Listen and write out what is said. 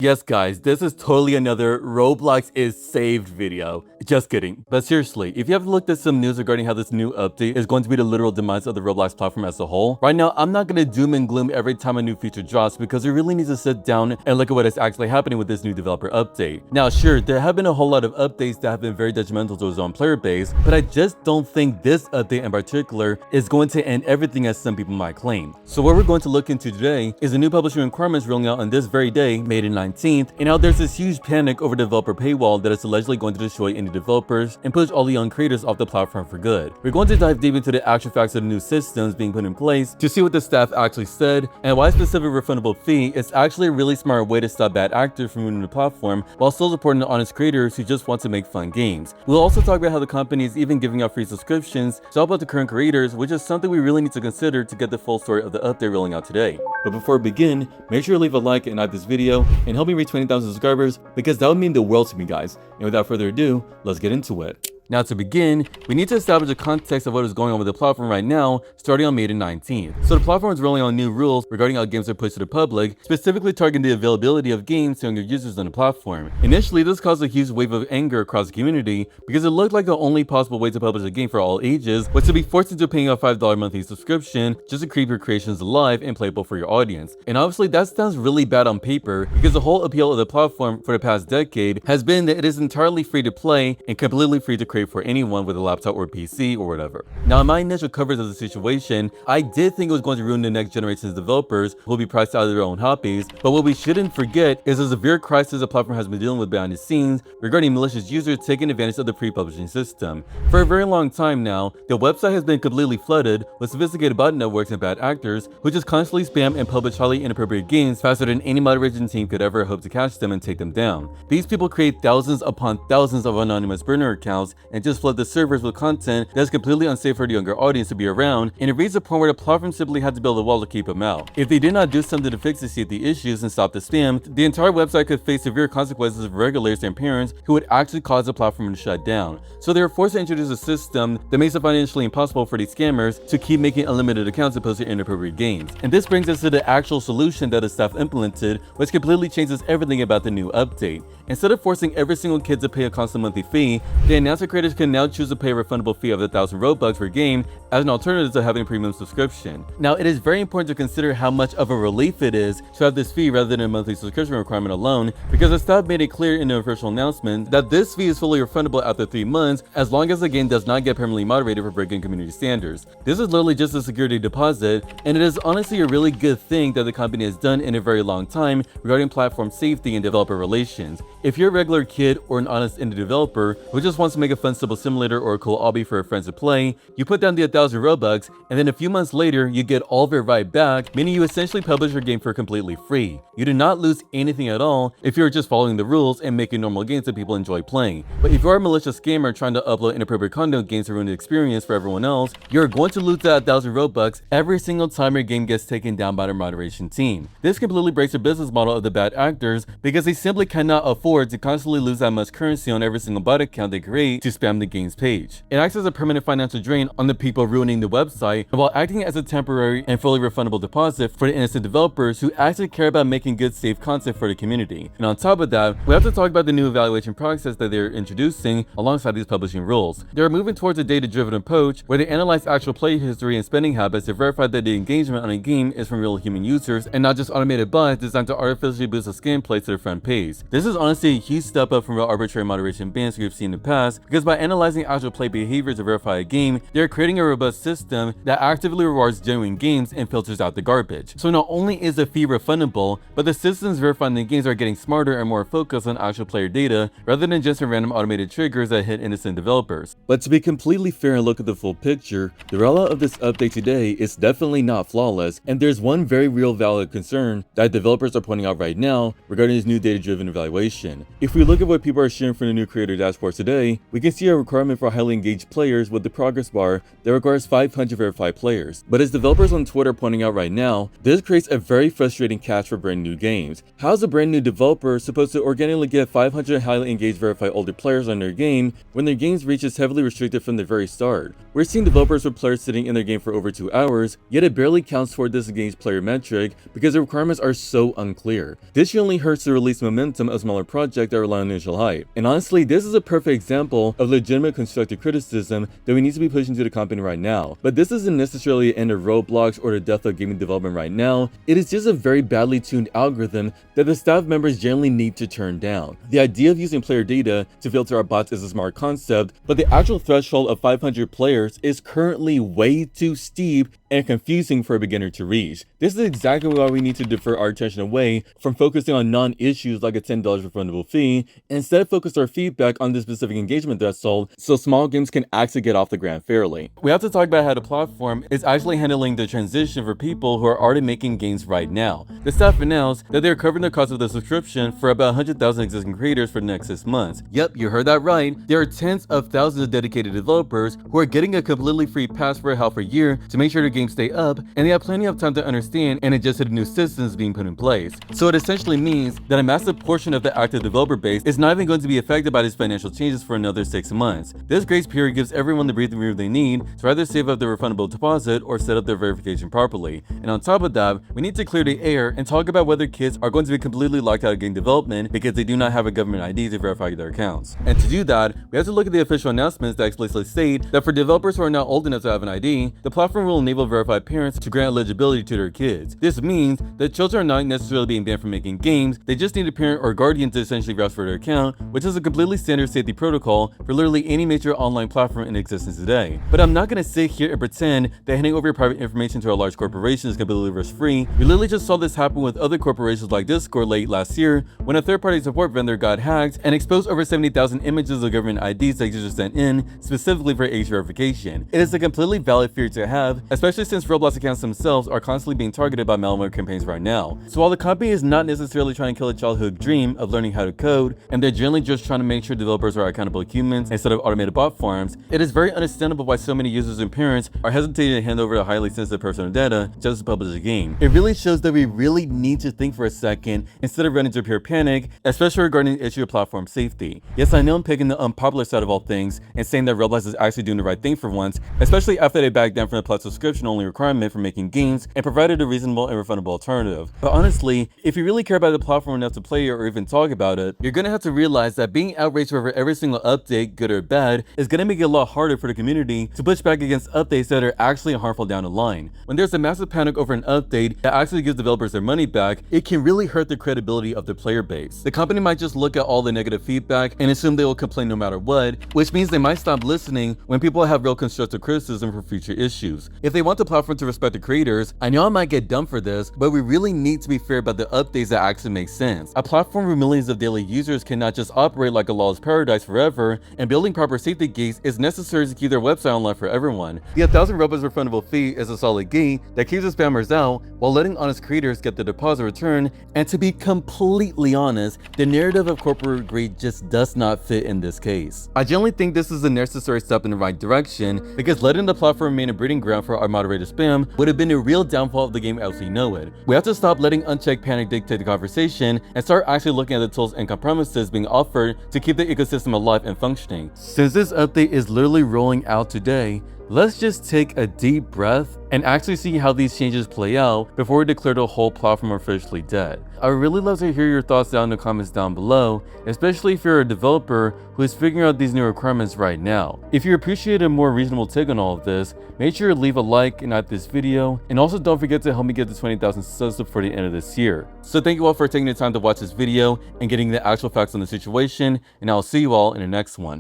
Yes guys, this is totally another Roblox is saved video. Just kidding. But seriously, if you have looked at some news regarding how this new update is going to be the literal demise of the Roblox platform as a whole, right now I'm not going to doom and gloom every time a new feature drops because we really need to sit down and look at what is actually happening with this new developer update. Now sure, there have been a whole lot of updates that have been very detrimental to its own player base, but I just don't think this update in particular is going to end everything as some people might claim. So what we're going to look into today is a new publisher in Kormanx rolling out on this very day, May 19th, and now there's this huge panic over developer paywall that is allegedly going to destroy indie developers and push all the young creators off the platform for good. We're going to dive deep into the actual facts of the new systems being put in place to see what the staff actually said and why a specific refundable fee is actually a really smart way to stop bad actors from ruining the platform while still supporting the honest creators who just want to make fun games. We'll also talk about how the company is even giving out free subscriptions to help out the current creators, which is something we really need to consider to get the full story of the update rolling out today. But before we begin, make sure to leave a like and like this video and help me reach 20,000 subscribers because that would mean the world to me, guys. And without further ado, let's get into it. Now to begin, we need to establish the context of what is going on with the platform right now, starting on May 19th. So the platform is rolling out new rules regarding how games are pushed to the public, specifically targeting the availability of games to younger users on the platform. Initially, this caused a huge wave of anger across the community because it looked like the only possible way to publish a game for all ages was to be forced into paying a $5 monthly subscription just to keep your creations alive and playable for your audience. And obviously that sounds really bad on paper because the whole appeal of the platform for the past decade has been that it is entirely free to play and completely free to create for anyone with a laptop or PC or whatever. Now in my initial coverage of the situation, I did think it was going to ruin the next generation's developers who will be priced out of their own hobbies, but what we shouldn't forget is the severe crisis the platform has been dealing with behind the scenes regarding malicious users taking advantage of the pre-publishing system. For a very long time now, the website has been completely flooded with sophisticated bot networks and bad actors who just constantly spam and publish highly inappropriate games faster than any moderation team could ever hope to catch them and take them down. These people create thousands upon thousands of anonymous burner accounts and just flood the servers with content that is completely unsafe for the younger audience to be around, and it reaches a point where the platform simply had to build a wall to keep them out. If they did not do something to fix the issues and stop the spam, the entire website could face severe consequences of regulators and parents who would actually cause the platform to shut down. So they were forced to introduce a system that makes it financially impossible for these scammers to keep making unlimited accounts to post their inappropriate games. And this brings us to the actual solution that the staff implemented, which completely changes everything about the new update. Instead of forcing every single kid to pay a constant monthly fee, they announced that creators can now choose to pay a refundable fee of 1,000 Robux per game as an alternative to having a premium subscription. Now, it is very important to consider how much of a relief it is to have this fee rather than a monthly subscription requirement alone, because the staff made it clear in the official announcement that this fee is fully refundable after 3 months as long as the game does not get permanently moderated for breaking community standards. This is literally just a security deposit, and it is honestly a really good thing that the company has done in a very long time regarding platform safety and developer relations. If you're a regular kid or an honest indie developer who just wants to make a fun simple simulator or a cool obby for your friends to play, you put down the 1,000 Robux, and then a few months later you get all of it right back, meaning you essentially publish your game for completely free. You do not lose anything at all if you're just following the rules and making normal games that people enjoy playing. But if you are a malicious scammer trying to upload inappropriate content games to ruin the experience for everyone else, you're going to lose that 1,000 Robux every single time your game gets taken down by the moderation team. This completely breaks the business model of the bad actors because they simply cannot afford to constantly lose that much currency on every single bot account they create to spam the game's page. It acts as a permanent financial drain on the people ruining the website while acting as a temporary and fully refundable deposit for the innocent developers who actually care about making good, safe content for the community. And on top of that, we have to talk about the new evaluation process that they're introducing alongside these publishing rules. They're moving towards a data-driven approach where they analyze actual play history and spending habits to verify that the engagement on a game is from real human users and not just automated bots designed to artificially boost a scan play to their front page. This is honestly a huge step up from the arbitrary moderation bans we've seen in the past, because by analyzing actual play behavior to verify a game, they're creating a robust system that actively rewards genuine games and filters out the garbage. So not only is the fee refundable, but the systems verifying the games are getting smarter and more focused on actual player data rather than just random automated triggers that hit innocent developers. But to be completely fair and look at the full picture, the rollout of this update today is definitely not flawless, and there's one very real valid concern that developers are pointing out right now regarding this new data-driven evaluation. If we look at what people are sharing from the new creator dashboard today, we can can see a requirement for highly engaged players with the progress bar that requires 500 verified players. But as developers on Twitter are pointing out right now, this creates a very frustrating catch for brand new games. How is a brand new developer supposed to organically get 500 highly engaged verified older players on their game when their game's reach is heavily restricted from the very start? We're seeing developers with players sitting in their game for over 2 hours, yet it barely counts toward this engaged player metric because the requirements are so unclear. This only hurts the release momentum of smaller projects that rely on initial hype. And honestly, this is a perfect example of legitimate constructive criticism that we need to be pushing to the company right now. But this isn't necessarily the end of Roblox or the death of gaming development right now. It is just a very badly tuned algorithm that the staff members generally need to turn down. The idea of using player data to filter our bots is a smart concept, but the actual threshold of 500 players is currently way too steep and confusing for a beginner to reach. This is exactly why we need to defer our attention away from focusing on non-issues like a $10 refundable fee, and instead focus our feedback on the specific engagement threshold so small games can actually get off the ground fairly. We have to talk about how the platform is actually handling the transition for people who are already making games right now. The staff announced that they are covering the cost of the subscription for about 100,000 existing creators for the next 6 months. Yep, you heard that right. There are tens of thousands of dedicated developers who are getting a completely free pass for half a year to make sure their games stay up, and they have plenty of time to understand and adjust to the new systems being put in place. So it essentially means that a massive portion of the active developer base is not even going to be affected by these financial changes for another 6 months. This grace period gives everyone the breathing room they need to either save up their refundable deposit or set up their verification properly. And on top of that, we need to clear the air and talk about whether kids are going to be completely locked out of game development because they do not have a government ID to verify their accounts. And to do that, we have to look at the official announcements that explicitly state that for developers who are not old enough to have an ID, the platform will enable verified parents to grant eligibility to their kids. This means that children are not necessarily being banned from making games, they just need a parent or guardian to essentially vouch for their account, which is a completely standard safety protocol for literally any major online platform in existence today. But I'm not going to sit here and pretend that handing over your private information to a large corporation is completely risk-free. We literally just saw this happen with other corporations like Discord late last year when a third-party support vendor got hacked and exposed over 70,000 images of government IDs that users sent in specifically for age verification. It is a completely valid fear to have, especially since Roblox accounts themselves are constantly being targeted by malware campaigns right now. So while the company is not necessarily trying to kill a childhood dream of learning how to code, and they're generally just trying to make sure developers are accountable humans instead of automated bot farms, it is very understandable why so many users and parents are hesitating to hand over the highly sensitive personal data just to publish a game. It really shows that we really need to think for a second instead of running to pure panic, especially regarding the issue of platform safety. Yes, I know I'm picking the unpopular side of all things and saying that Roblox is actually doing the right thing for once, especially after they backed down from the Plus subscription only requirement for making games and provided a reasonable and refundable alternative. But honestly, if you really care about the platform enough to play it or even talk about it, you're gonna have to realize that being outraged over every single update, good or bad, is gonna make it a lot harder for the community to push back against updates that are actually harmful down the line. When there's a massive panic over an update that actually gives developers their money back, it can really hurt the credibility of the player base. The company might just look at all the negative feedback and assume they will complain no matter what, which means they might stop listening when people have real constructive criticism for future issues. If they want the platform to respect the creators, I know I might get dumb for this, but we really need to be fair about the updates that actually make sense. A platform with millions of daily users cannot just operate like a lawless paradise forever, and building proper safety gates is necessary to keep their website online for everyone. The 1,000 Robux refundable fee is a solid gate that keeps the spammers out while letting honest creators get the deposit return, and to be completely honest, the narrative of corporate greed just does not fit in this case. I generally think this is a necessary step in the right direction because letting the platform remain a breeding ground for unmoderated spam would have been a real downfall of the game as we know it. We have to stop letting unchecked panic dictate the conversation and start actually looking at the tools and compromises being offered to keep the ecosystem alive and functioning. Since this update is literally rolling out today, let's just take a deep breath and actually see how these changes play out before we declare the whole platform officially dead. I would really love to hear your thoughts down in the comments down below, especially if you're a developer who is figuring out these new requirements right now. If you appreciate a more reasonable take on all of this, make sure to leave a like and like this video, and also don't forget to help me get to 20,000 subs before the end of this year. So thank you all for taking the time to watch this video and getting the actual facts on the situation, and I'll see you all in the next one.